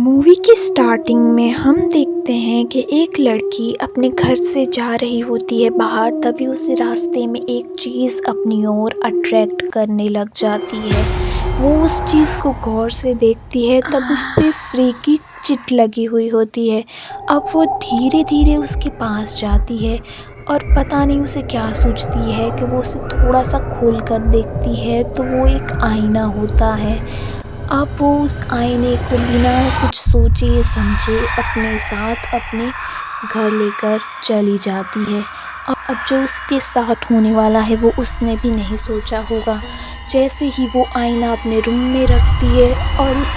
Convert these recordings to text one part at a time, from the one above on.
Movie की starting में हम देखते हैं कि एक लड़की अपने घर से जा रही होती है बाहर। तभी उसे रास्ते में एक चीज़ अपनी ओर अट्रैक्ट करने लग जाती है। वो उस चीज़ को गौर से देखती है, तब उस पे फ्री की चिट लगी हुई होती है। अब वो धीरे धीरे उसके पास जाती है और पता नहीं उसे क्या सोचती है कि वो उसे थोड़ा सा खोल कर देखती है तो वो एक आईना होता है। अब वो उस आईने को बिना कुछ सोचे समझे अपने साथ अपने घर लेकर चली जाती है। अब जो उसके साथ होने वाला है वो उसने भी नहीं सोचा होगा। जैसे ही वो आईना अपने रूम में रखती है और उस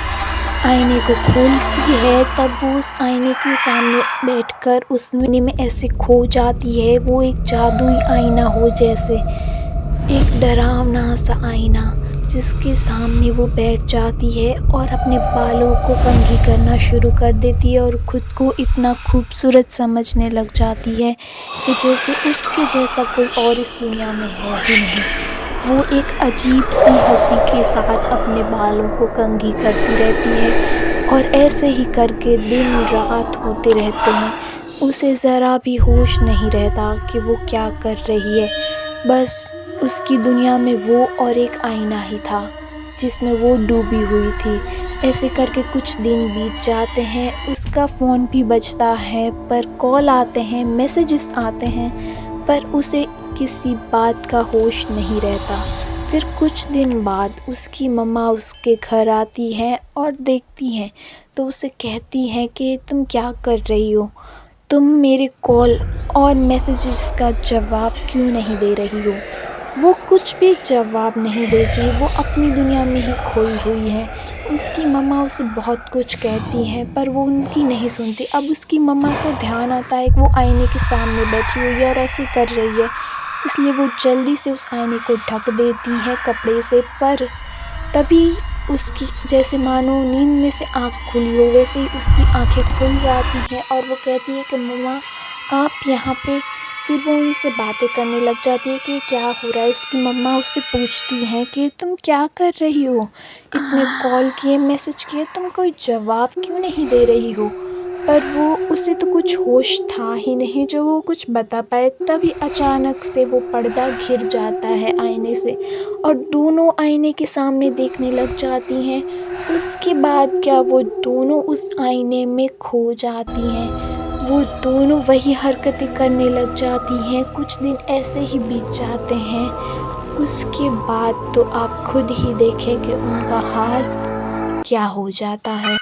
आईने को खोलती है, तब वो उस आईने के सामने बैठकर उस आईने में ऐसे खो जाती है। वो एक जादुई आईना हो जैसे, एक डरावना सा आईना जिसके सामने वो बैठ जाती है और अपने बालों को कंघी करना शुरू कर देती है और ख़ुद को इतना खूबसूरत समझने लग जाती है कि जैसे उसके जैसा कोई और इस दुनिया में है ही नहीं। वो एक अजीब सी हंसी के साथ अपने बालों को कंघी करती रहती है और ऐसे ही करके दिन रात होते रहते हैं। उसे ज़रा भी होश नहीं रहता कि वो क्या कर रही है। बस उसकी दुनिया में वो और एक आईना ही था जिसमें वो डूबी हुई थी। ऐसे करके कुछ दिन बीत जाते हैं। उसका फ़ोन भी बजता है, पर कॉल आते हैं, मैसेजेस आते हैं, पर उसे किसी बात का होश नहीं रहता। फिर कुछ दिन बाद उसकी मम्मा उसके घर आती हैं और देखती हैं तो उसे कहती हैं कि तुम क्या कर रही हो? तुम मेरे कॉल और मैसेजेस का जवाब क्यों नहीं दे रही हो? वो कुछ भी जवाब नहीं देती, वो अपनी दुनिया में ही खोई हुई है। उसकी मम्मा उसे बहुत कुछ कहती हैं पर वो उनकी नहीं सुनती। अब उसकी मम्मा को ध्यान आता है कि वो आईने के सामने बैठी हुई है और ऐसे कर रही है, इसलिए वो जल्दी से उस आईने को ढक देती है कपड़े से। पर तभी उसकी जैसे मानो नींद में से आँख खुली हो, वैसे ही उसकी आँखें खुल जाती हैं और वो कहती है कि मम्मा आप यहाँ पे। फिर वो उनसे बातें करने लग जाती है कि क्या हो रहा है। उसकी मम्मा उससे पूछती हैं कि तुम क्या कर रही हो? इतने कॉल किए, मैसेज किए, तुम कोई जवाब क्यों नहीं दे रही हो? पर वो उसे तो कुछ होश था ही नहीं जो वो कुछ बता पाए। तभी अचानक से वो पर्दा घिर जाता है आईने से और दोनों आईने के सामने देखने लग जाती हैं। उसके बाद क्या वो दोनों उस आईने में खो जाती हैं। वो दोनों वही हरकतें करने लग जाती हैं। कुछ दिन ऐसे ही बीत जाते हैं। उसके बाद तो आप खुद ही देखें कि उनका हाल क्या हो जाता है।